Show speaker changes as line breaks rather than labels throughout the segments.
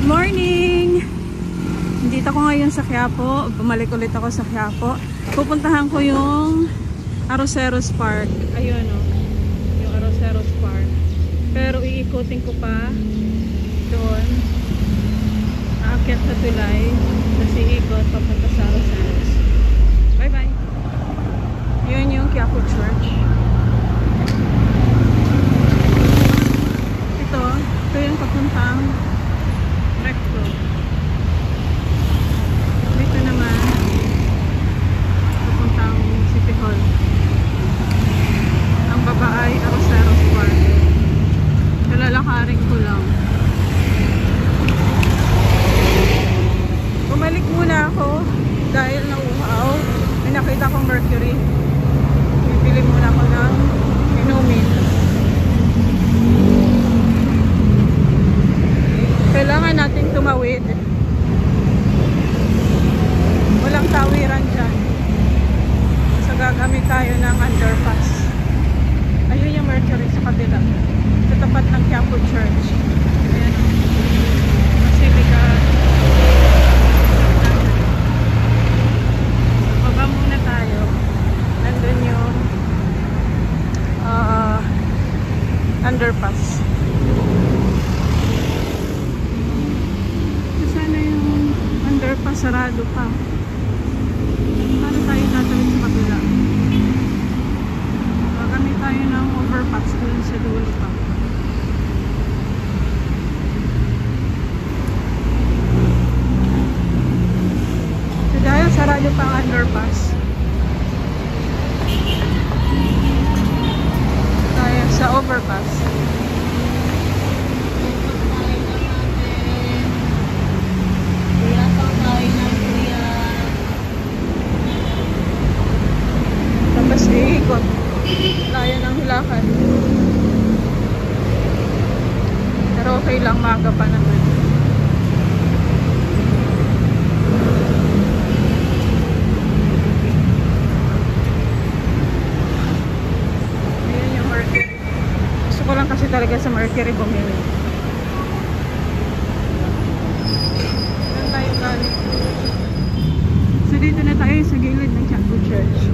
Good morning! Dito ako ngayon sa Quiapo. Bumalik ulit ako sa Quiapo. Pupuntahan ko yung Arroceros Park. Ayun o. Yung Arroceros Park. Pero iikutin ko pa doon. Aakyat sa tulay. Tapos iikot papunta sa Arroceros. Bye bye! Yun yung Quiapo Church. Ito yung papuntang recto. Dito naman papuntang City Hall. Ang baba ay Arroceros Park. Lalakarin ko lang. Bumalik muna ako dahil nauhaw. May nakita kong Mercury. Bibili muna ako ng inumin. Kailangan nating tumawid. Walang tawiran dyan. So gagamit tayo ng underpass. Ayun yung Mercury sa kabila. Sa tapat ng Quiapo Church. Ayan. Basilica. Baba muna tayo. Nandun yung underpass. Sarado pa. Paano tayo tatawid sa kabila? Gagamit tayo ng overpass dun sa dulo pa. So dahil sarado pa ang underpass, tayo sa overpass. Tapos iikot. Layo ng hilakad. Pero okay lang, maga pa naman. Ayan yung Mercury. Gusto ko lang kasi talaga sa Mercury bumili. Saan tayo galing? So dito na tayo sa gilid ng Quiapo Church.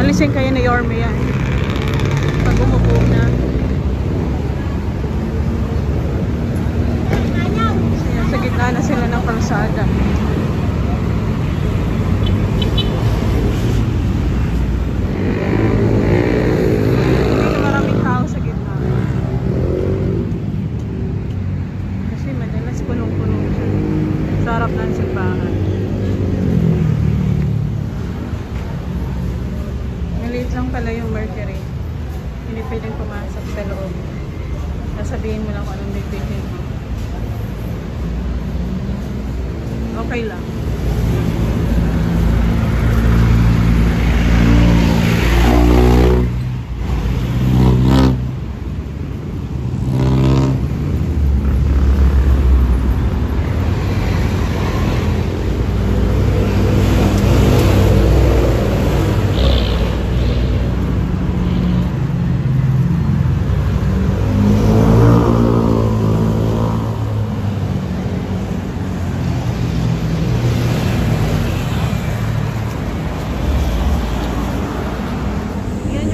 Alisin kayo na Yorme yan pag umupo na. Sa gitna na sila ng kalsada. Hindi maraming tao sa gitna kasi madalas punong-puno siya sa harap ng simbahan. Maliit lang pala yung Mercury. Hindi pwedeng pumasok sa loob. Sasabihin mo lang kung anong bibigyan mo. Okay lang.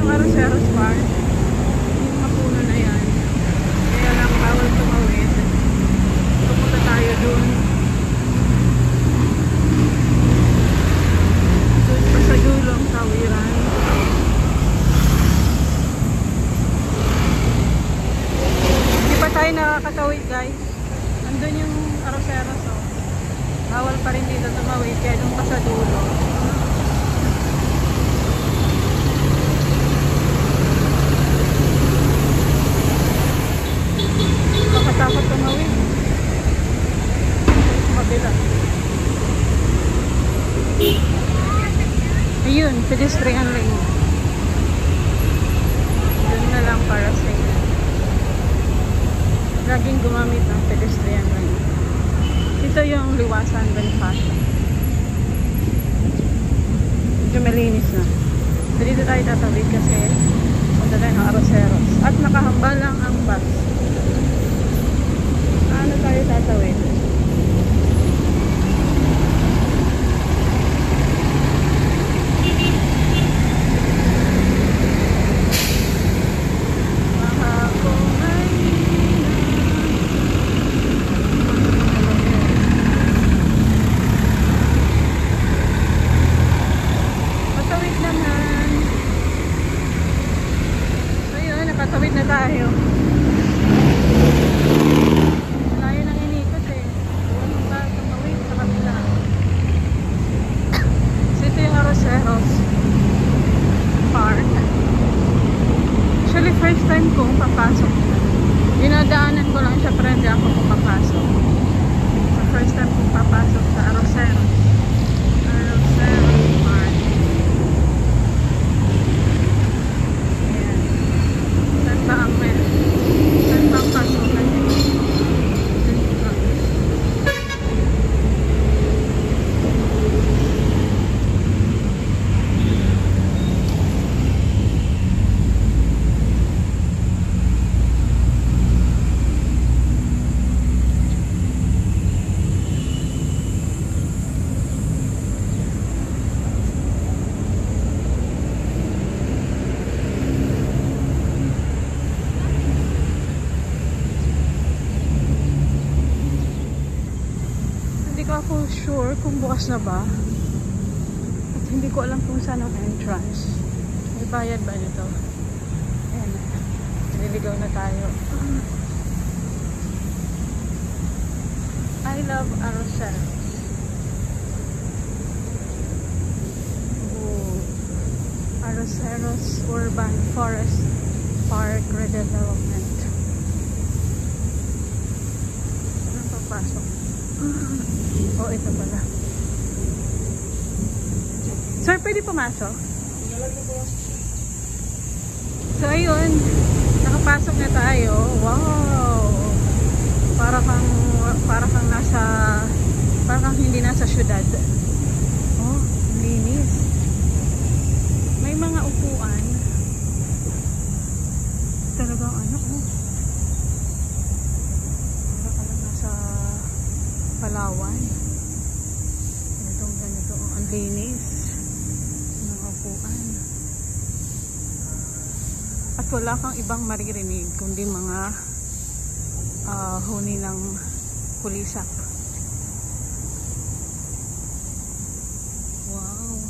Arroceros Park. Yung mapuno na yan. Kaya lang bawal tumawid. Pupunta tayo dun. Dun pa sa dulong tawiran. Hindi pa tayo nakakatawid, guys. Nandun yung Arroceros. Oh. Bawal pa rin dito tumawid. Kaya dun pa sa dulo. Takot tumawid. Kabila. Ayun, pedestrian lane. Doon na lang para sa inyo. Laging gumamit ng pedestrian lane. Ito yung Liwasan Bonifacio. medyo malinis na. So, dito tayo tatawid kasi punta tayo ng Arroceros. At nakahamba lang ang bus. Ano tayo tatawid?
Nakatawid na tayo. Layo nang inikot eh. Ano pa tumawid sa kabila. So ito yung Arroceros Park. Actually first time kong papasok. Dinadaanan ko lang siya pero hindi ako papasok. So first time kong papasok sa Arroceros. Arroceros Park. Ako sure kung bukas na ba at hindi ko alam kung saan ang entrance. May bayad ba nito? Ayan, nililigaw na tayo. I love Arroceros. Arroceros Urban Forest Park Redevelopment. Saan papasok? Oh, ito pala. Sir, pwede pumasok? So, ayun. Nakapasok na tayo. Wow! Para kang hindi nasa syudad. Oh, linis. May mga upuan. Talagang ano, oh. Para ka lang nasa Palawan. Itong ganito, ang linis ng upuan. At wala kang ibang maririnig kundi mga huni ng pulisak. Wow,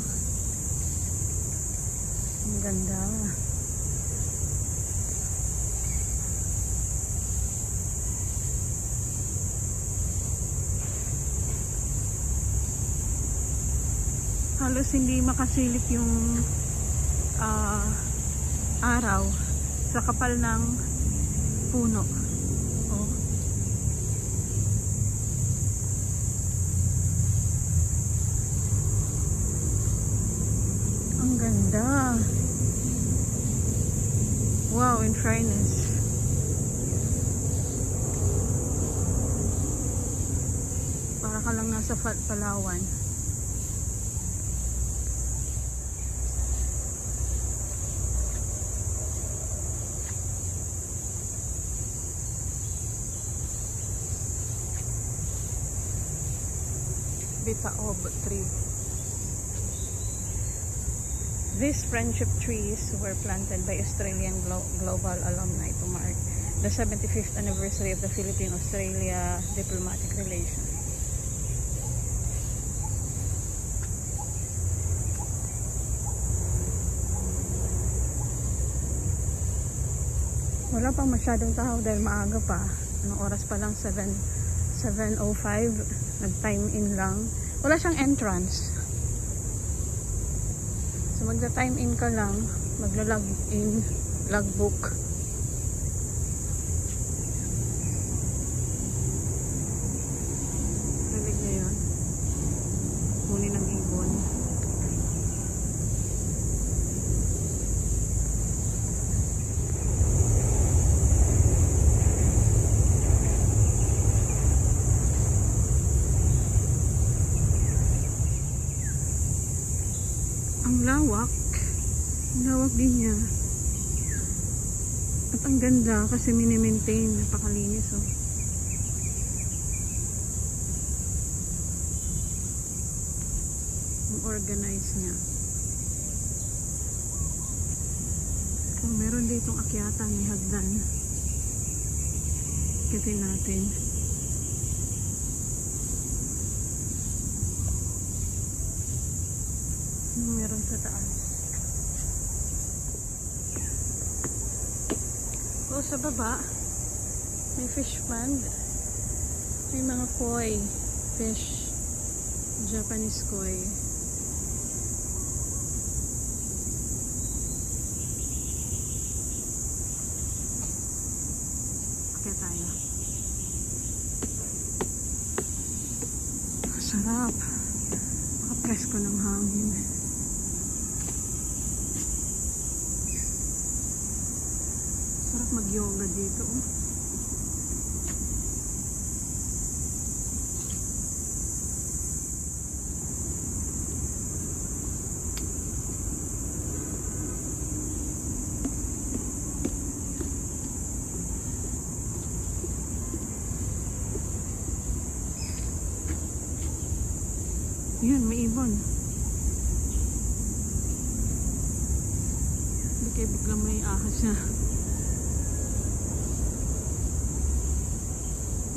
ang ganda. Halos hindi makasilip yung araw sa kapal ng puno. Oh. Ang ganda. Wow, in fairness. Para ka lang nasa Palawan. Bitaob tree. These friendship trees were planted by Australian Global Alumni to mark the 75th anniversary of the Philippine-Australia diplomatic relations. Wala pang masyadong tao dahil maaga pa. Anong oras pa lang? 7:05. Nag-time in lang. Wala siyang entrance. So magda-time in ka lang, magla-log in, logbook. Rinig niyo yun? Huni ng ibon.
Ang lawak. Ang lawak din niya. At ang ganda kasi mini-maintain. Napakalinis oh. Ang organize niya. Kung meron ditong akyatan, may hagdan. Akitin natin. Meron sa taas. O sa baba, may fish pond. May mga koi fish. Japanese koi. Okay tayo. Sarap. Makapresko ng hangin. Sarap mag-yoga dito. Yan, may ibon. Hindi kayo biglang may ahas siya.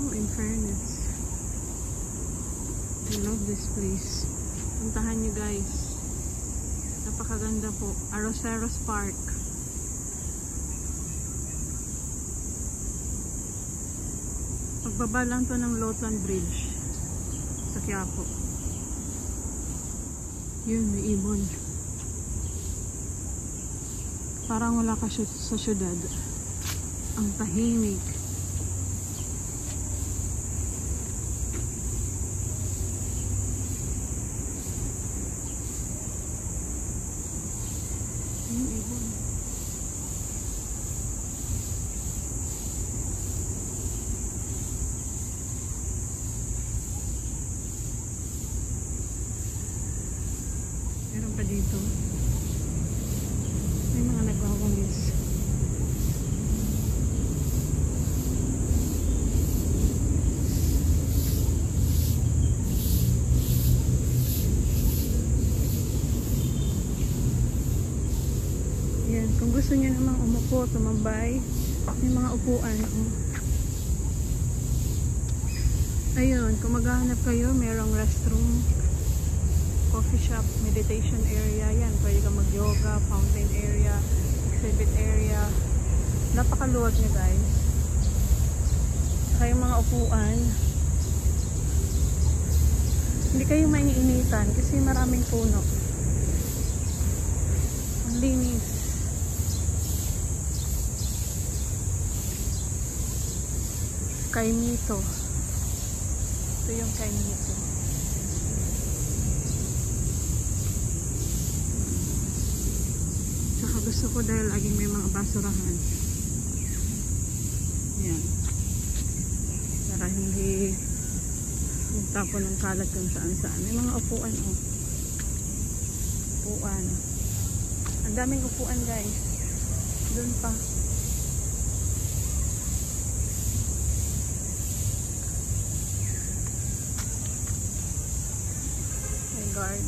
Oh, in fairness. I love this place. Puntahan nyo guys. Napakaganda po. Arroceros Park. Pagbaba lang to ng Lotlan Bridge sa Quiapo. Yun, may ibon. Parang wala ka sa syudad. Ang tahimik. Yung ibon. Meron pa dito. May mga nagwawalis. Yan. Kung gusto niyo namang umupo, tumambay, may mga upuan. Oh. Ayun. Kung maghahanap kayo, merong restroom, coffee shop, meditation area. Yan, pwede ka mag-yoga, fountain area, exhibit area. Napakaluwag niya guys. Kaya mga upuan, hindi kayo maiinitan kasi maraming puno. Ang linis. Kaimito. Ito yung kaimito. Gusto ko dahil laging may mga basurahan. Yan. Para hindi magtapon ng kalat kung saan-saan. May mga upuan oh. Upuan. Ang daming upuan guys. Doon pa. May guard.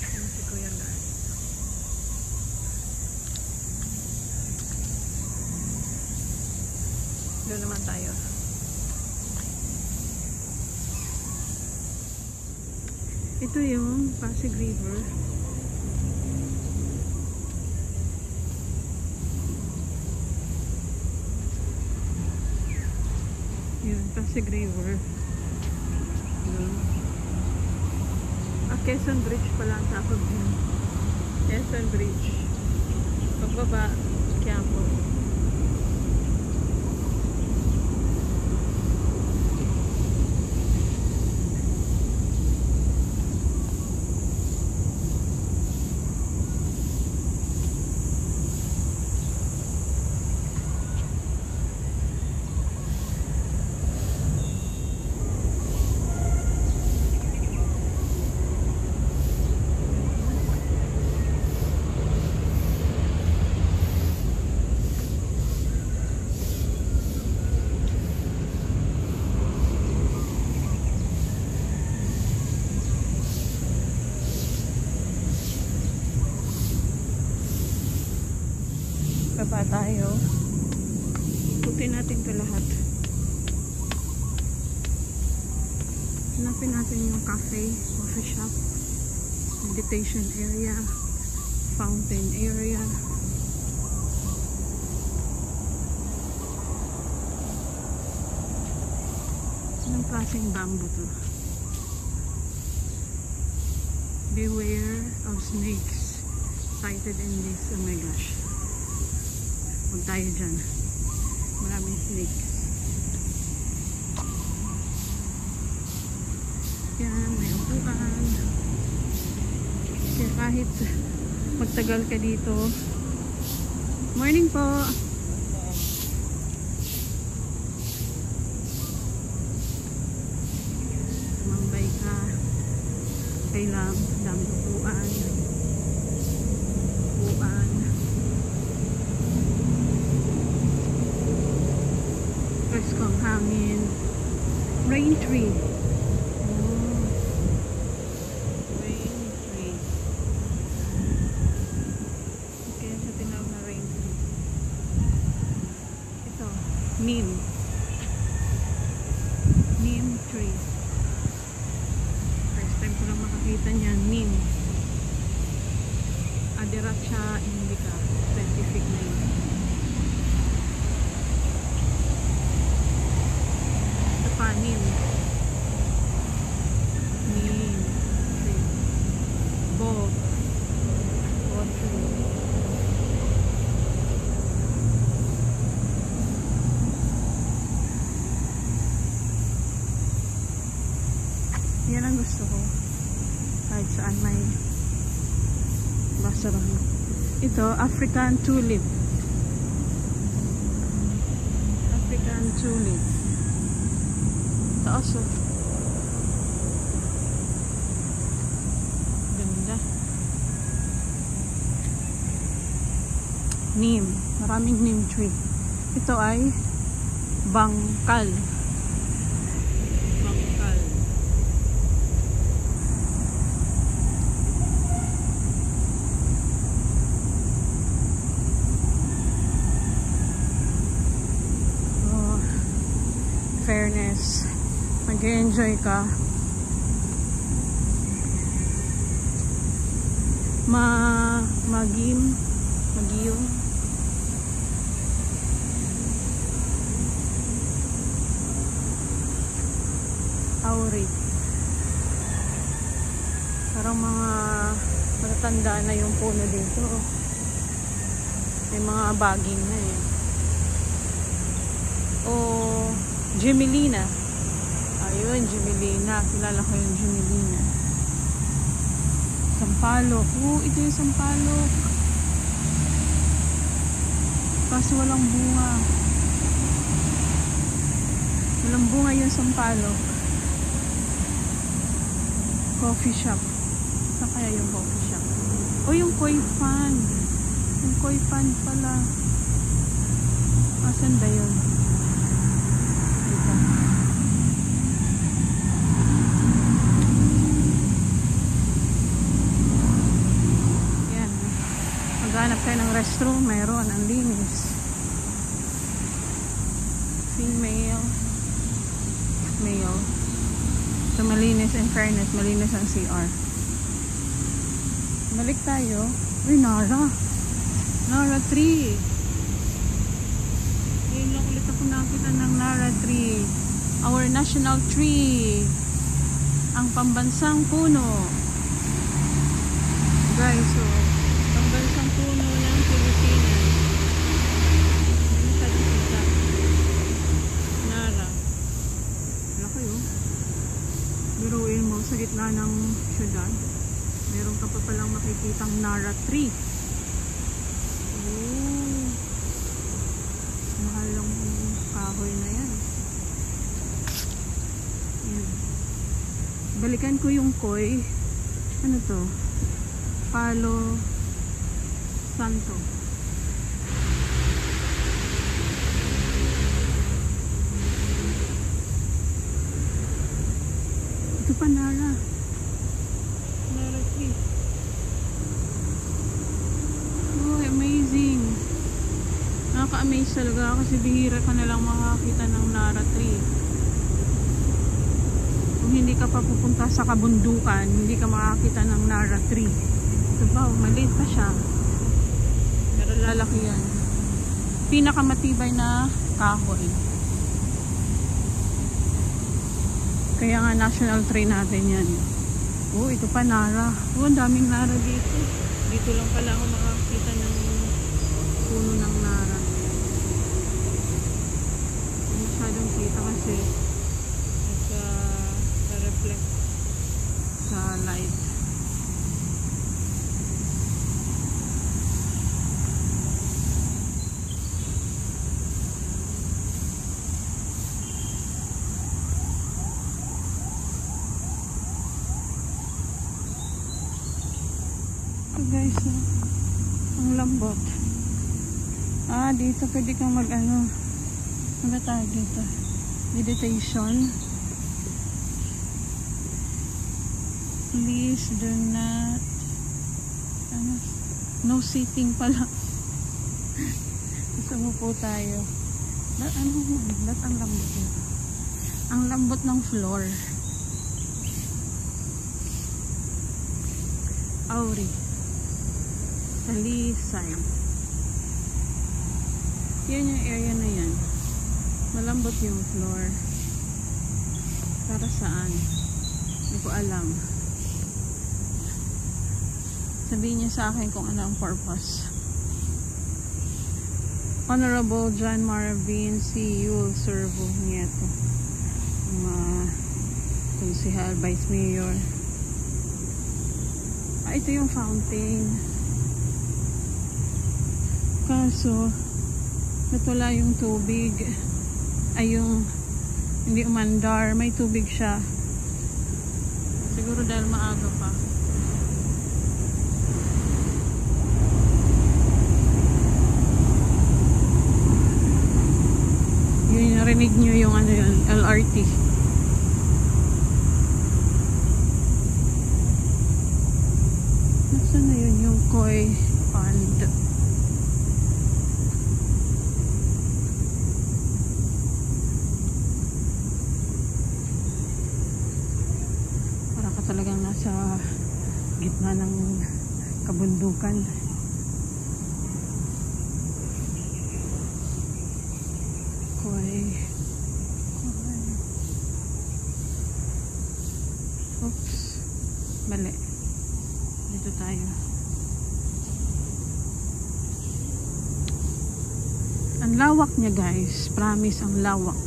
Ano si Kuya Guard? Doon naman tayo. Ito yung Pasig River. Yun, Pasig River. Yun. Quezon Bridge pala ang tapos yun. Quezon Bridge. Pagbaba, Quiapo. Baba tayo. Ikutin natin ito lahat. Hanapin natin yung cafe, coffee shop, meditation area, fountain area. Anong klaseng bamboo to? Beware of snakes sighted in this. Oh my gosh. Huwag tayo dyan. Maraming snakes. Yan, may upuan. Kaya kahit magtagal ka dito. Morning po. Mambay ka. Kailang dami upuan. Upuan. Preskong hangin. Rain tree. Neem. Neem tree. First time ko lang makakita niyan. Neem. Adiracha indica. Scientific name. Ito pa, neem. Neem tree. Bo tree. Yan ang gusto ko. Kahit saan may basurahan. Ito, African tulip. African tulip. Taas oh. Ganda. Neem. Maraming neem tree. Ito ay bangkal. Fairness, mag-enjoy ka, magiyong auri, parang mga matatanda na yung puno dito, may mga baging na eh. Gemelina. Ayun, Gemelina. Kilala ko yung Gemelina. Sampalok. Ito yung sampalok. Kaso walang bunga. Walang bunga yung sampalok. Coffee shop. Saan kaya yung coffee shop? Yung koi fan. Yung koi fan pala. Asan ba yun? Maghanap kayo ng restroom, mayroon, ang linis. Female, male. So malinis, in fairness, malinis ang CR. Balik tayo. Uy, Nara 3. Ngayon lang ulit ako nakita ng Nara 3. Our national tree. Ang pambansang puno. Guys, so pambansang puno ng Pilipinas. Ano sa dito? Nara. Wala kayo. Biruin mo sa gitna ng syudad. Meron ka pa palang makikitang Nara 3. Mahal lang yung kahoy na yan. Yan. Balikan ko yung koi. Ano to? Palo Santo. Ito pa Nara 3. Oh, amazing. Nakaka-amaze talaga kasi bihira ka na lang makakita ng Nara tree. Kung hindi ka pa pupunta sa kabundukan, hindi ka makakita ng Nara tree. Diba, maliit pa siya. Pero lalaki yan. Pinakamatibay na kahoy. Kaya nga national tree natin yan. Oh, ito pa Nara. Oh, ang daming Nara dito. Dito lang pala ako makakita ng puno ng Nara. Hindi masyadong kita kasi reflect sa light. Guys, ang lambot. Dito pwede kang mag ano tawag dito, meditation. Please do not no sitting pala. Gusto mo po tayo ang lambot dito. Ang lambot ng floor. Auri Talisay. Yan yung area na yan. Malambot yung floor. Para saan? Hindi ko alam. Sabihin niya sa akin kung ano ang purpose. Honorable John Marvin C. Yul Servo Nieto. Mga konsehal, vice mayor. Ito yung fountain. Kaso natula yung tubig. Ay yung hindi umandar. May tubig siya. Siguro dahil maaga pa. Yun, narinig nyo yung ano yun, LRT. Nasaan na yun yung koi pond? Para ka talagang nasa gitna ng kabundukan. Oops, mali. Dito tayo. Ang lawak niya guys, promise, ang lawak.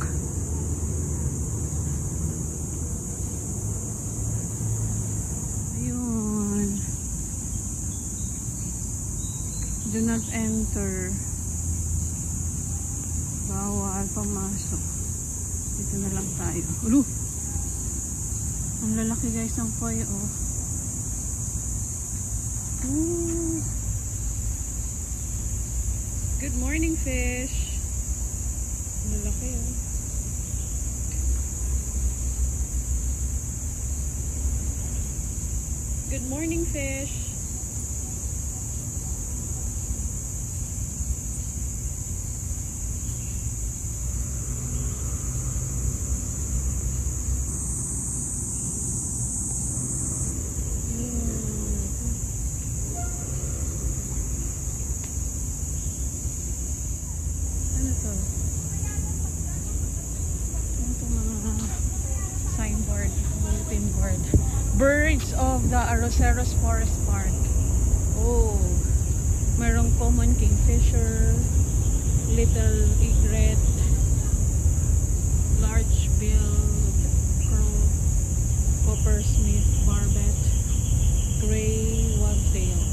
Ayun. Do not enter. Bawal pumasok. Dito na lang tayo. Ulo! Ang lalaki guys ng koi, oh. Ooh. Good morning, fish. Ang lalaki, oh. Good morning, fish. Birds of the Arroceros Forest Park. Oh, mayroong common kingfisher, little egret, large-billed crow, coppersmith barbet, gray wagtail.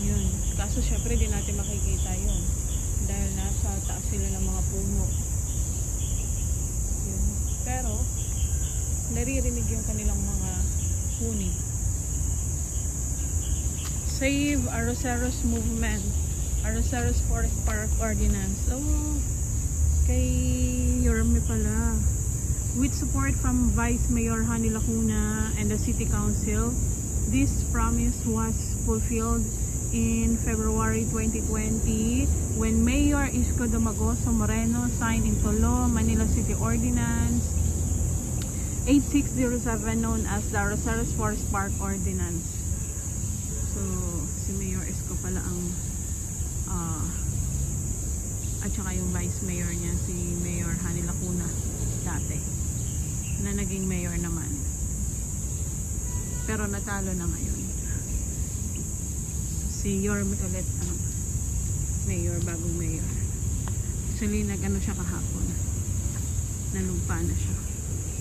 Yun. Kaso syempre di natin makikita yun dahil nasa taas sila ng mga puno. Yun. Pero naririnig yung kanilang mga huni. Save Arroceros Movement, Arroceros Forest Park Ordinance. Oh, kay Yorme pala. With support from Vice Mayor Hani Lacuna and the City Council, this promise was fulfilled in February 2020 when Mayor Isko Domagoso Moreno signed into law Manila City Ordinance 8607 known as the Rosario Forest Park Ordinance. So, si Mayor Isko pala ang at saka yung Vice Mayor niya, si Mayor Hani Lacuna dati, na naging mayor naman. Pero natalo na ngayon. Si Yorme ulit ang mayor, bagong mayor. Actually, nag-ano siya kahapon. Nanumpa na siya.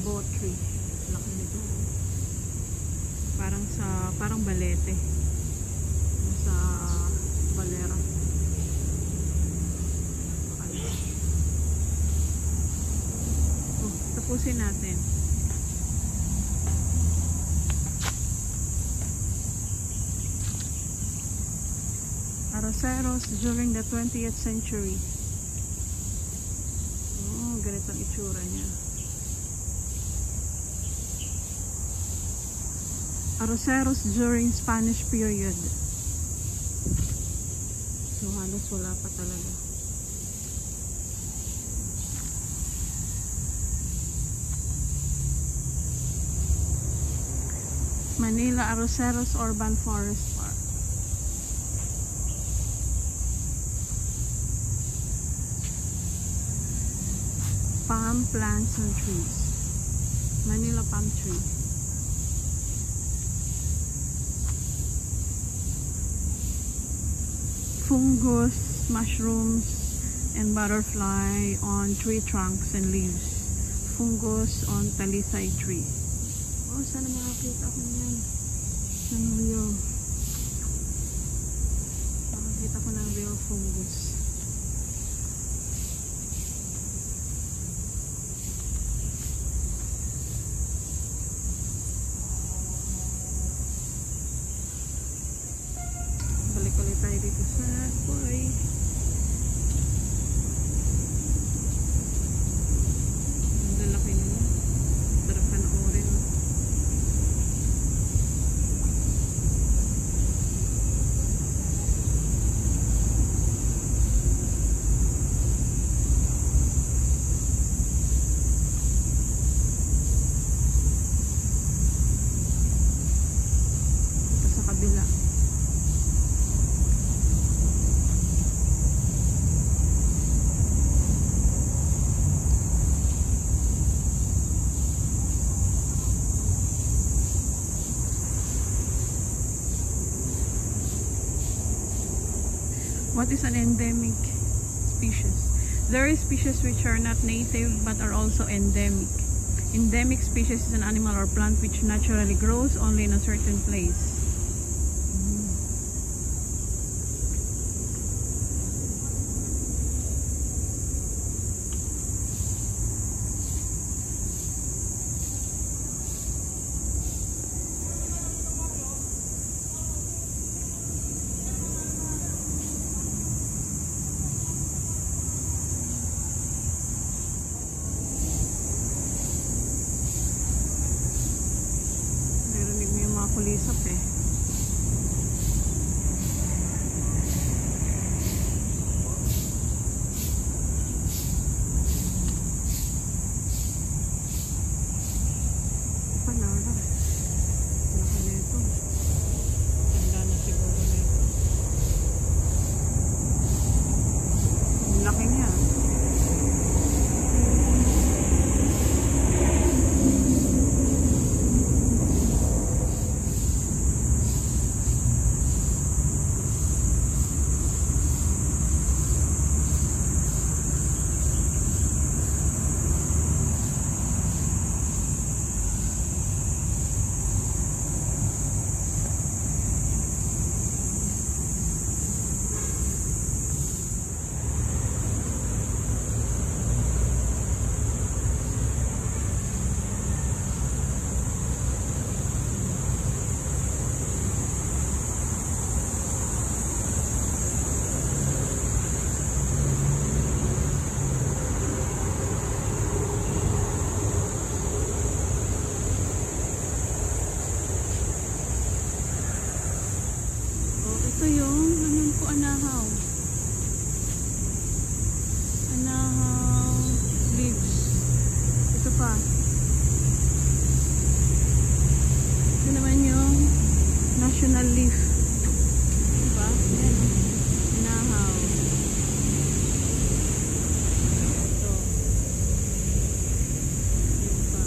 Boat tree. Laki nito. Parang balete. Sa Valera. Tapusin natin. Arroceros during the 20th century. Oh, ganito ang itsura niya. Arroceros during Spanish period. So halos wala pa talaga. Manila Arroceros Urban Forest Park. Palm plants and trees. Manila palm tree. Fungus, mushrooms, and butterfly on tree trunks and leaves. Fungus on talisay tree. Oh, sana makakita ko niyan. Ng real. Makakita ko ng real fungus. Balik ulit tayo dito sa Boy. Ang lalaki niya. Sarap panoorin. What is an endemic species? There are species which are not native but are also endemic. Endemic species is an animal or plant which naturally grows only in a certain place. Kulisap eh. Panara. Laki nito. Tanda na siguro nito. Ang laki niya. Ito yung Anahaw. Anahaw leaves. Ito pa. Ito naman yung national leaf. Diba? Yan. Anahaw. Ito. Yan pa.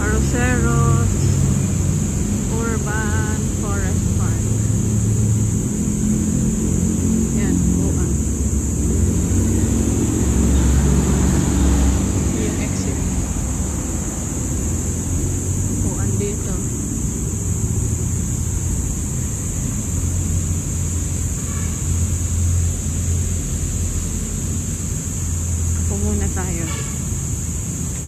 Arroceros Urban Forest Park. Yan, buwan. Yung exit. Buwan dito. Ako muna tayo.